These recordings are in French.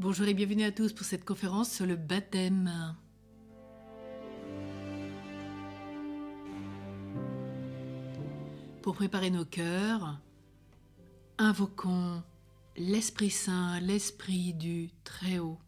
Bonjour et bienvenue à tous pour cette conférence sur le baptême. Pour préparer nos cœurs, invoquons l'Esprit Saint, l'Esprit du Très-Haut.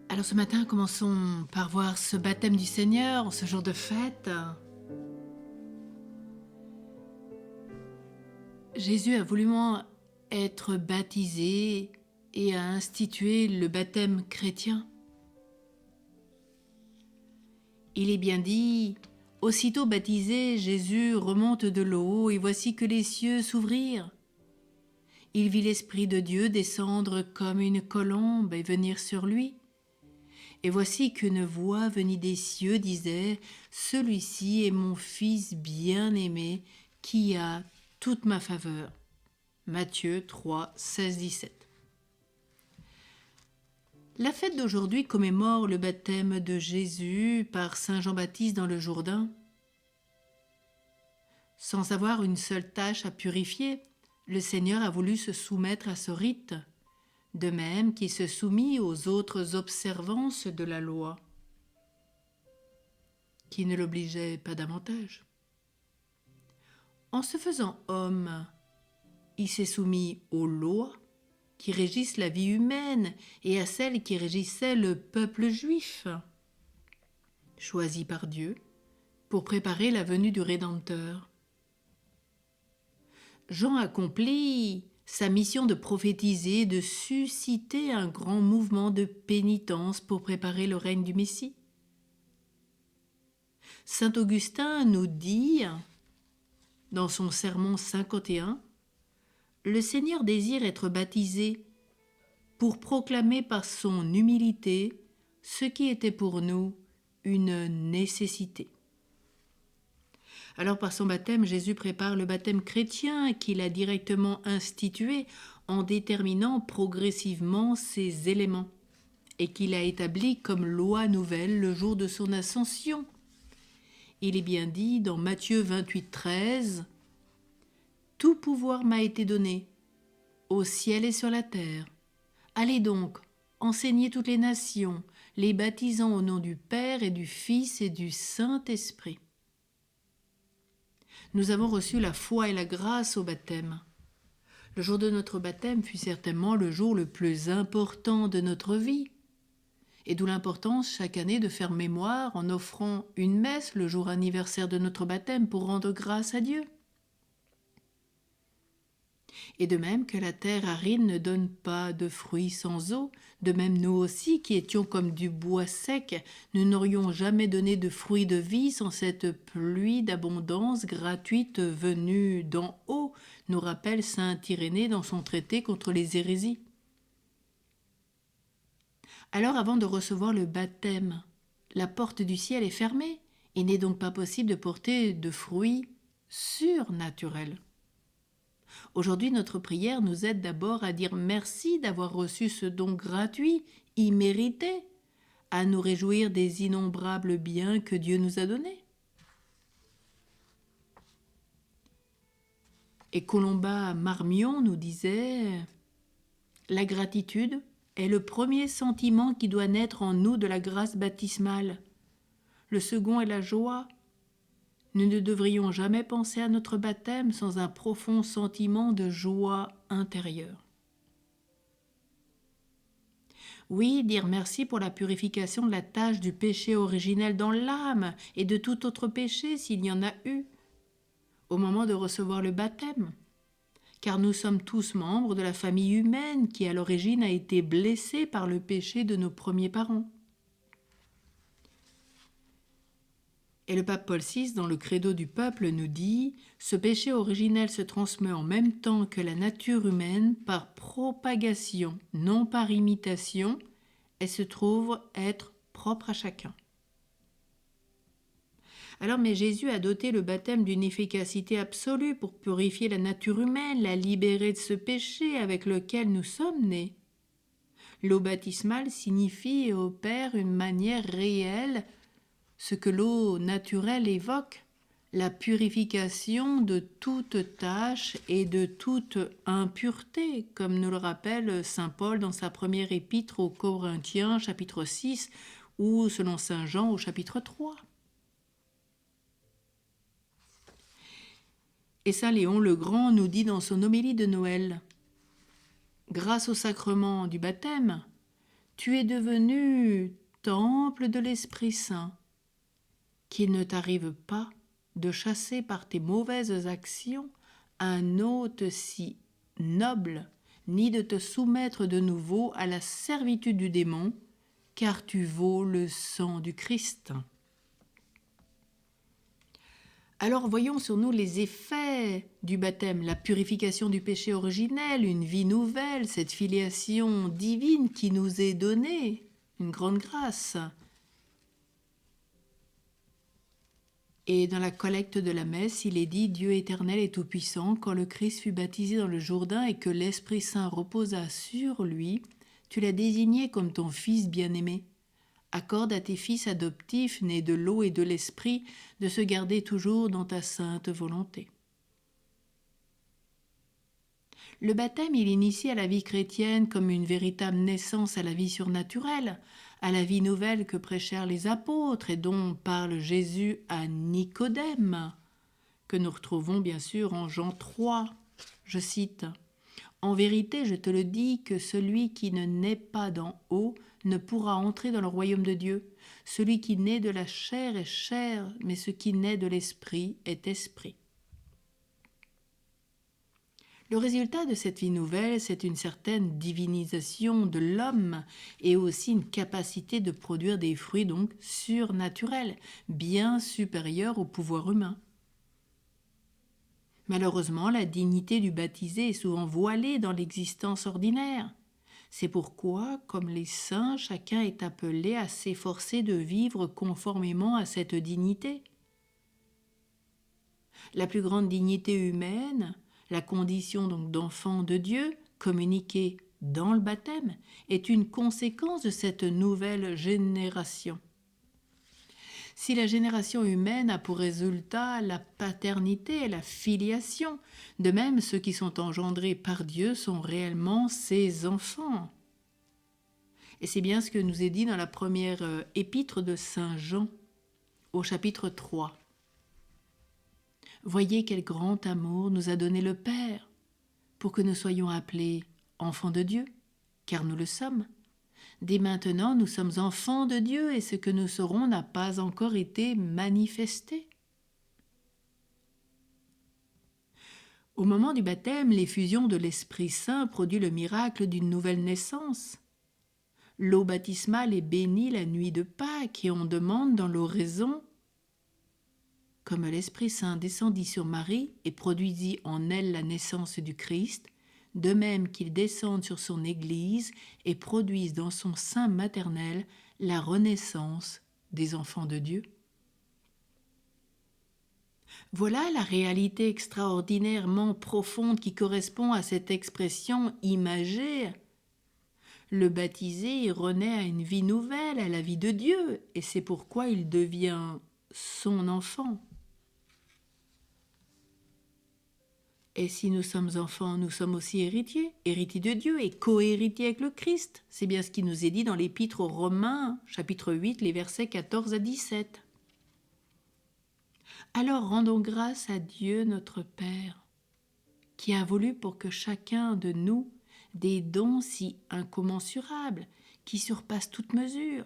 Alors ce matin, commençons par voir ce baptême du Seigneur, ce jour de fête. Jésus a voulu être baptisé et a institué le baptême chrétien. Il est bien dit, aussitôt baptisé, Jésus remonte de l'eau et voici que les cieux s'ouvrirent. Il vit l'Esprit de Dieu descendre comme une colombe et venir sur lui. Et voici qu'une voix venue des cieux disait « Celui-ci est mon Fils bien-aimé qui a toute ma faveur. » Matthieu 3, 16-17. La fête d'aujourd'hui commémore le baptême de Jésus par Saint Jean-Baptiste dans le Jourdain. Sans avoir une seule tâche à purifier, le Seigneur a voulu se soumettre à ce rite, de même qu'il se soumit aux autres observances de la loi, qui ne l'obligeaient pas davantage. En se faisant homme, il s'est soumis aux lois qui régissent la vie humaine et à celles qui régissaient le peuple juif, choisi par Dieu pour préparer la venue du Rédempteur. Jean accomplit sa mission de prophétiser, de susciter un grand mouvement de pénitence pour préparer le règne du Messie. Saint Augustin nous dit, dans son sermon 51, « Le Seigneur désire être baptisé pour proclamer par son humilité ce qui était pour nous une nécessité. » Alors par son baptême, Jésus prépare le baptême chrétien qu'il a directement institué en déterminant progressivement ses éléments et qu'il a établi comme loi nouvelle le jour de son ascension. Il est bien dit dans Matthieu 28, 13 « Tout pouvoir m'a été donné, au ciel et sur la terre. Allez donc, enseignez toutes les nations, les baptisant au nom du Père et du Fils et du Saint-Esprit. » Nous avons reçu la foi et la grâce au baptême. Le jour de notre baptême fut certainement le jour le plus important de notre vie. Et d'où l'importance chaque année de faire mémoire en offrant une messe le jour anniversaire de notre baptême pour rendre grâce à Dieu. Et de même que la terre aride ne donne pas de fruits sans eau, de même nous aussi, qui étions comme du bois sec, nous n'aurions jamais donné de fruits de vie sans cette pluie d'abondance gratuite venue d'en haut, nous rappelle saint Irénée dans son traité contre les hérésies. Alors avant de recevoir le baptême, la porte du ciel est fermée. Il n'est donc pas possible de porter de fruits surnaturels. Aujourd'hui, notre prière nous aide d'abord à dire merci d'avoir reçu ce don gratuit, immérité, à nous réjouir des innombrables biens que Dieu nous a donnés. Et Colomba Marmion nous disait « La gratitude est le premier sentiment qui doit naître en nous de la grâce baptismale. Le second est la joie. Nous ne devrions jamais penser à notre baptême sans un profond sentiment de joie intérieure. » Oui, dire merci pour la purification de la tâche du péché originel dans l'âme et de tout autre péché s'il y en a eu, au moment de recevoir le baptême, car nous sommes tous membres de la famille humaine qui à l'origine a été blessée par le péché de nos premiers parents. Et le pape Paul VI, dans le Credo du peuple, nous dit « Ce péché originel se transmet en même temps que la nature humaine par propagation, non par imitation, et se trouve être propre à chacun. » Alors, mais Jésus a doté le baptême d'une efficacité absolue pour purifier la nature humaine, la libérer de ce péché avec lequel nous sommes nés. L'eau baptismale signifie et opère une manière réelle ce que l'eau naturelle évoque, la purification de toute tâche et de toute impureté, comme nous le rappelle saint Paul dans sa première épître aux Corinthiens, chapitre 6, ou selon saint Jean au chapitre 3. Et saint Léon le Grand nous dit dans son homélie de Noël, « Grâce au sacrement du baptême, tu es devenu temple de l'Esprit Saint. Qu'il ne t'arrive pas de chasser par tes mauvaises actions un hôte si noble, ni de te soumettre de nouveau à la servitude du démon, car tu vaux le sang du Christ. » Alors voyons sur nous les effets du baptême, la purification du péché originel, une vie nouvelle, cette filiation divine qui nous est donnée, une grande grâce. Et dans la collecte de la messe, il est dit « Dieu éternel et tout-puissant, quand le Christ fut baptisé dans le Jourdain et que l'Esprit Saint reposa sur lui, tu l'as désigné comme ton Fils bien-aimé. Accorde à tes fils adoptifs, nés de l'eau et de l'Esprit, de se garder toujours dans ta sainte volonté. » Le baptême, il initie à la vie chrétienne comme une véritable naissance à la vie surnaturelle, à la vie nouvelle que prêchèrent les apôtres et dont parle Jésus à Nicodème, que nous retrouvons bien sûr en Jean 3. Je cite « En vérité, je te le dis que celui qui ne naît pas d'en haut ne pourra entrer dans le royaume de Dieu. Celui qui naît de la chair est chair, mais ce qui naît de l'esprit est esprit. » Le résultat de cette vie nouvelle, c'est une certaine divinisation de l'homme et aussi une capacité de produire des fruits donc surnaturels, bien supérieurs au pouvoir humain. Malheureusement, la dignité du baptisé est souvent voilée dans l'existence ordinaire. C'est pourquoi, comme les saints, chacun est appelé à s'efforcer de vivre conformément à cette dignité. La plus grande dignité humaine, la condition donc d'enfant de Dieu, communiquée dans le baptême, est une conséquence de cette nouvelle génération. Si la génération humaine a pour résultat la paternité et la filiation, de même ceux qui sont engendrés par Dieu sont réellement ses enfants. Et c'est bien ce que nous est dit dans la première épître de saint Jean, au chapitre 3. Voyez quel grand amour nous a donné le Père, pour que nous soyons appelés enfants de Dieu, car nous le sommes. Dès maintenant, nous sommes enfants de Dieu et ce que nous serons n'a pas encore été manifesté. Au moment du baptême, l'effusion de l'Esprit Saint produit le miracle d'une nouvelle naissance. L'eau baptismale est bénie la nuit de Pâques et on demande dans l'oraison: comme l'Esprit Saint descendit sur Marie et produisit en elle la naissance du Christ, de même qu'il descende sur son Église et produise dans son sein maternel la renaissance des enfants de Dieu. Voilà la réalité extraordinairement profonde qui correspond à cette expression imagée. Le baptisé renaît à une vie nouvelle, à la vie de Dieu, et c'est pourquoi il devient son enfant. Et si nous sommes enfants, nous sommes aussi héritiers, héritiers de Dieu et co-héritiers avec le Christ. C'est bien ce qui nous est dit dans l'Épître aux Romains, chapitre 8, les versets 14 à 17. Alors rendons grâce à Dieu notre Père, qui a voulu pour que chacun de nous des dons si incommensurables, qui surpassent toute mesure.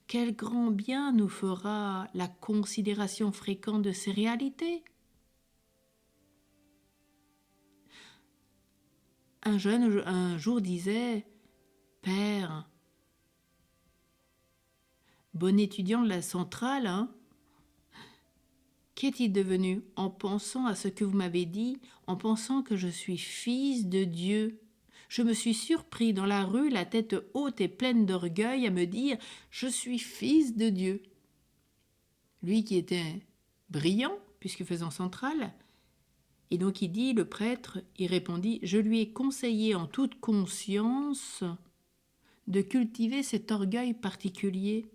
Quel grand bien nous fera la considération fréquente de ces réalités. Un jeune un jour disait: Père, bon étudiant de la centrale, qu'est-il devenu en pensant à ce que vous m'avez dit, en pensant que je suis fils de Dieu? Je me suis surpris dans la rue, la tête haute et pleine d'orgueil, à me dire: je suis fils de Dieu. Lui qui était brillant, puisque faisant centrale, et donc il dit, le prêtre, il répondit: je lui ai conseillé en toute conscience de cultiver cet orgueil particulier,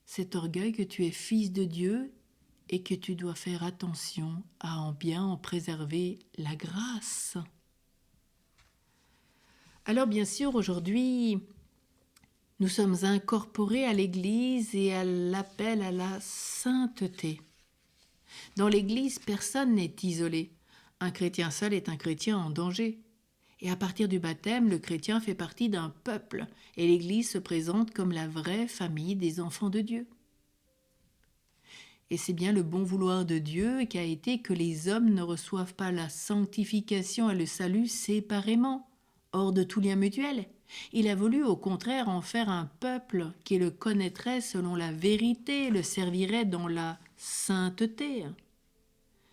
cet orgueil que tu es fils de Dieu et que tu dois faire attention à en bien en préserver la grâce. Alors bien sûr, aujourd'hui, nous sommes incorporés à l'Église et à l'appel à la sainteté. Dans l'Église, personne n'est isolé. Un chrétien seul est un chrétien en danger. Et à partir du baptême, le chrétien fait partie d'un peuple, et l'Église se présente comme la vraie famille des enfants de Dieu. Et c'est bien le bon vouloir de Dieu qui a été que les hommes ne reçoivent pas la sanctification et le salut séparément, hors de tout lien mutuel. Il a voulu au contraire en faire un peuple qui le connaîtrait selon la vérité, le servirait dans la sainteté.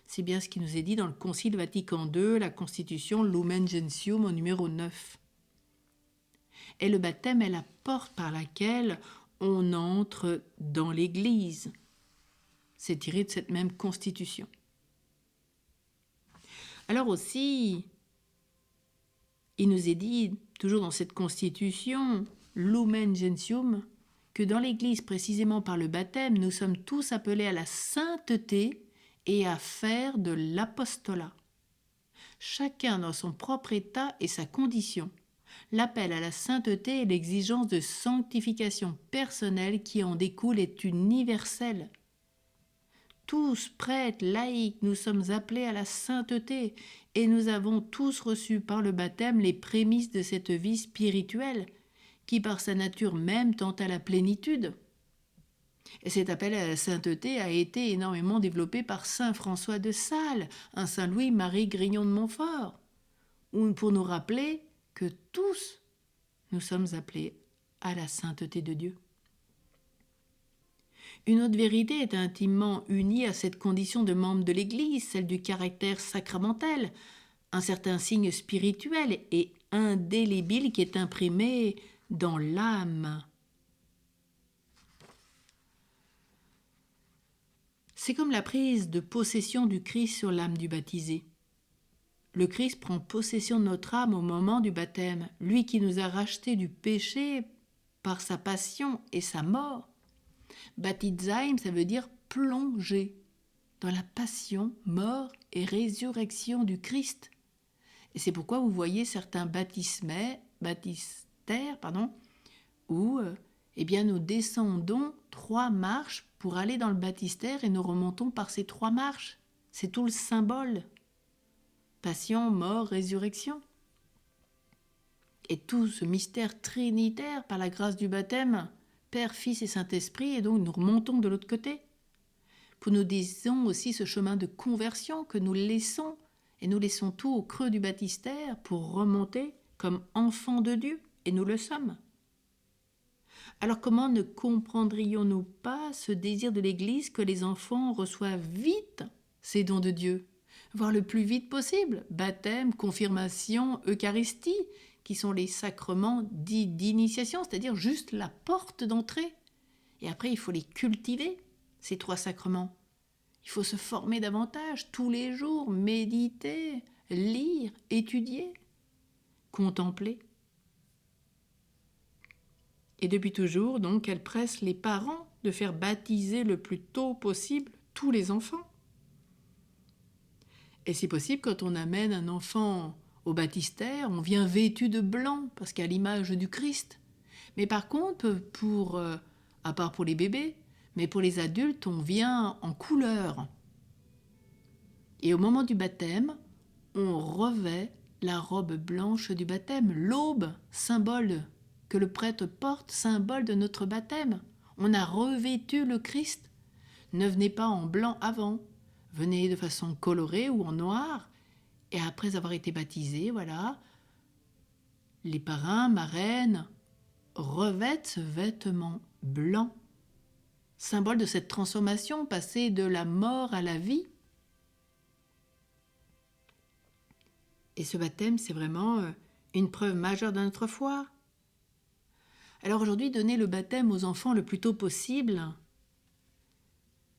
C'est bien ce qui nous est dit dans le Concile Vatican II, la Constitution Lumen Gentium au numéro 9. Et le baptême est la porte par laquelle on entre dans l'Église. C'est tiré de cette même Constitution. Alors aussi, il nous est dit, toujours dans cette Constitution, Lumen Gentium, que dans l'Église, précisément par le baptême, nous sommes tous appelés à la sainteté et à faire de l'apostolat. Chacun dans son propre état et sa condition. L'appel à la sainteté et l'exigence de sanctification personnelle qui en découle est universelle. Tous, prêtres, laïcs, nous sommes appelés à la sainteté et nous avons tous reçu par le baptême les prémices de cette vie spirituelle qui par sa nature même tend à la plénitude. Et cet appel à la sainteté a été énormément développé par saint François de Sales, un saint Louis-Marie Grignon de Montfort, pour nous rappeler que tous nous sommes appelés à la sainteté de Dieu. Une autre vérité est intimement unie à cette condition de membre de l'Église, celle du caractère sacramentel, un certain signe spirituel et indélébile qui est imprimé dans l'âme. C'est comme la prise de possession du Christ sur l'âme du baptisé. Le Christ prend possession de notre âme au moment du baptême, lui qui nous a rachetés du péché par sa passion et sa mort. Baptizaim, ça veut dire plonger dans la passion, mort et résurrection du Christ. Et c'est pourquoi vous voyez certains baptistères, où nous descendons 3 marches pour aller dans le baptistère et nous remontons par ces 3 marches. C'est tout le symbole. Passion, mort, résurrection. Et tout ce mystère trinitaire par la grâce du baptême, Père, Fils et Saint-Esprit, et donc nous remontons de l'autre côté. Pour nous disons aussi ce chemin de conversion que nous laissons et nous laissons tout au creux du baptistère pour remonter comme enfants de Dieu, et nous le sommes. Alors comment ne comprendrions-nous pas ce désir de l'Église que les enfants reçoivent vite ces dons de Dieu, voire le plus vite possible, baptême, confirmation, Eucharistie, qui sont les sacrements dits d'initiation, c'est-à-dire juste la porte d'entrée. Et après, il faut les cultiver, ces 3 sacrements. Il faut se former davantage, tous les jours, méditer, lire, étudier, contempler. Et depuis toujours, donc, elle presse les parents de faire baptiser le plus tôt possible tous les enfants. Et si possible, quand on amène un enfant au baptistère, on vient vêtu de blanc, parce qu'à l'image du Christ. Mais par contre, à part pour les bébés, mais pour les adultes, on vient en couleur. Et au moment du baptême, on revêt la robe blanche du baptême, l'aube, symbole que le prêtre porte, symbole de notre baptême. On a revêtu le Christ. Ne venez pas en blanc avant, venez de façon colorée ou en noir. Et après avoir été baptisé, voilà, les parrains, marraines revêtent ce vêtement blanc, symbole de cette transformation passée de la mort à la vie. Et ce baptême, c'est vraiment une preuve majeure de notre foi. Alors aujourd'hui, donner le baptême aux enfants le plus tôt possible,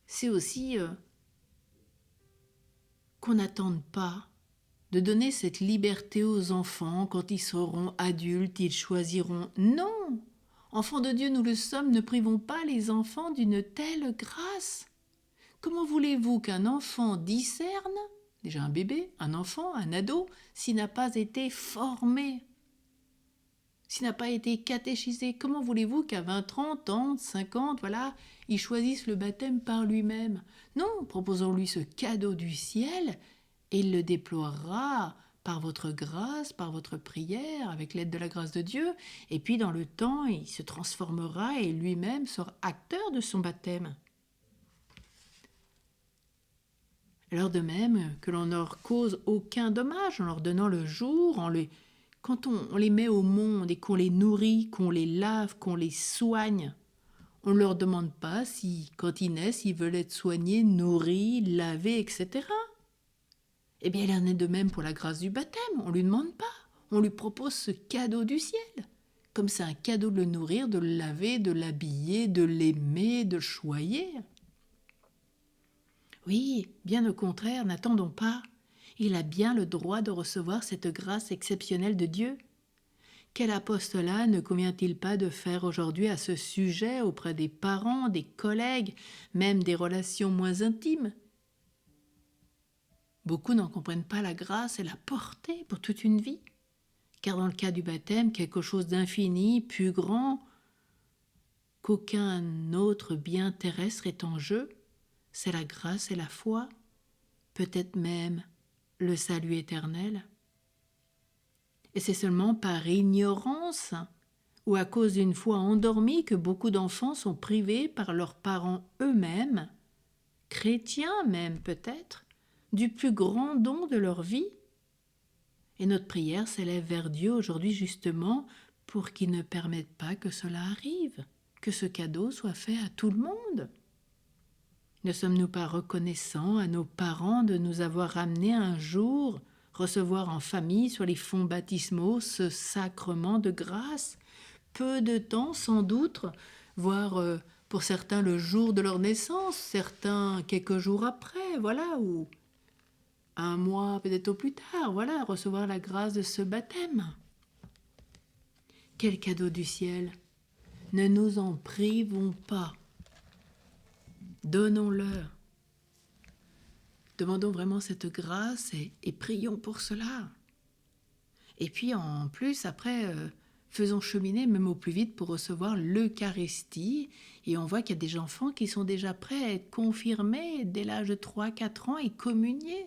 c'est aussi qu'on n'attende pas de donner cette liberté aux enfants. Quand ils seront adultes, ils choisiront. Non! Enfants de Dieu, nous le sommes, ne privons pas les enfants d'une telle grâce. Comment voulez-vous qu'un enfant discerne, déjà un bébé, un enfant, un ado, s'il n'a pas été formé, s'il n'a pas été catéchisé? Comment voulez-vous qu'à 20, 30 ans, 50, voilà, il choisisse le baptême par lui-même? Non, proposons-lui ce cadeau du ciel et il le déploiera par votre grâce, par votre prière, avec l'aide de la grâce de Dieu. Et puis dans le temps, il se transformera et lui-même sera acteur de son baptême. Alors de même que l'on ne leur cause aucun dommage en leur donnant le jour, quand on les met au monde et qu'on les nourrit, qu'on les lave, qu'on les soigne, on ne leur demande pas si, quand ils naissent, ils veulent être soignés, nourris, lavés, etc. Eh bien, il en est de même pour la grâce du baptême. On ne lui demande pas. On lui propose ce cadeau du ciel. Comme c'est un cadeau de le nourrir, de le laver, de l'habiller, de l'aimer, de le choyer. Oui, bien au contraire, n'attendons pas. Il a bien le droit de recevoir cette grâce exceptionnelle de Dieu. Quel apostolat ne convient-il pas de faire aujourd'hui à ce sujet auprès des parents, des collègues, même des relations moins intimes? Beaucoup n'en comprennent pas la grâce et la portée pour toute une vie. Car dans le cas du baptême, quelque chose d'infini, plus grand qu'aucun autre bien terrestre est en jeu, c'est la grâce et la foi, peut-être même le salut éternel. Et c'est seulement par ignorance ou à cause d'une foi endormie que beaucoup d'enfants sont privés par leurs parents eux-mêmes, chrétiens même peut-être, du plus grand don de leur vie. Et notre prière s'élève vers Dieu aujourd'hui justement pour qu'il ne permette pas que cela arrive, que ce cadeau soit fait à tout le monde. Ne sommes-nous pas reconnaissants à nos parents de nous avoir amenés un jour recevoir en famille sur les fonds baptismaux ce sacrement de grâce, peu de temps sans doute, voire pour certains le jour de leur naissance, certains quelques jours après, voilà, ou un mois peut-être au plus tard, voilà, recevoir la grâce de ce baptême. Quel cadeau du ciel! Ne nous en privons pas. Donnons-leur. Demandons vraiment cette grâce et prions pour cela. Et puis en plus, après, faisons cheminer même au plus vite pour recevoir l'Eucharistie. Et on voit qu'il y a des enfants qui sont déjà prêts à être confirmés dès l'âge de 3-4 ans et communiés.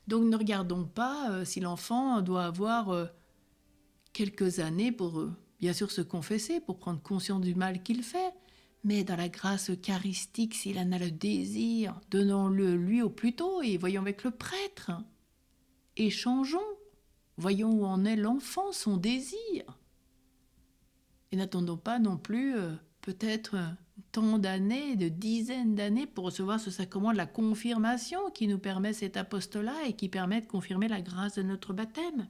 Donc ne regardons pas si l'enfant doit avoir quelques années pour, bien sûr, se confesser, pour prendre conscience du mal qu'il fait. Mais dans la grâce eucharistique, s'il en a le désir, donnons-le lui au plus tôt et voyons avec le prêtre. échangeons, voyons où en est l'enfant, son désir. Et n'attendons pas non plus peut-être tant d'années, de dizaines d'années pour recevoir ce sacrement de la confirmation qui nous permet cet apostolat et qui permet de confirmer la grâce de notre baptême.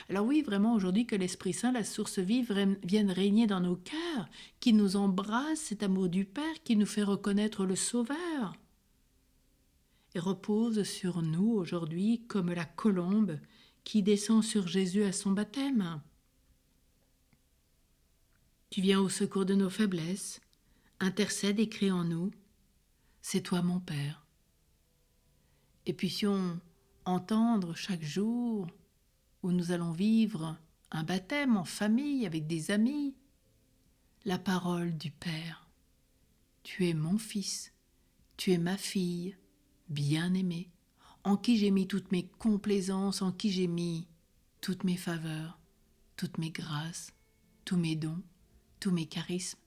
Alors oui, vraiment aujourd'hui que l'Esprit Saint, la source vive, vienne régner dans nos cœurs, qui nous embrasse, cet amour du Père qui nous fait reconnaître le Sauveur et repose sur nous aujourd'hui comme la colombe qui descend sur Jésus à son baptême. Tu viens au secours de nos faiblesses, intercède et crie en nous, c'est toi mon Père. Et puissions entendre chaque jour où nous allons vivre un baptême en famille avec des amis, la parole du Père. Tu es mon fils, tu es ma fille, bien-aimée, en qui j'ai mis toutes mes complaisances, en qui j'ai mis toutes mes faveurs, toutes mes grâces, tous mes dons, tous mes charismes.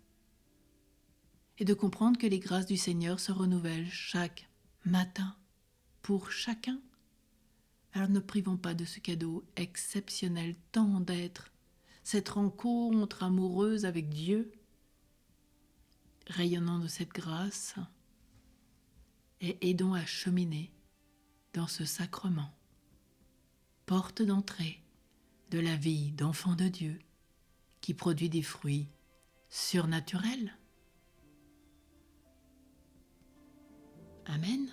Et de comprendre que les grâces du Seigneur se renouvellent chaque matin pour chacun. Alors ne privons pas de ce cadeau exceptionnel tant d'être, cette rencontre amoureuse avec Dieu, rayonnant de cette grâce, et aidons à cheminer dans ce sacrement, porte d'entrée de la vie d'enfant de Dieu qui produit des fruits surnaturels. Amen.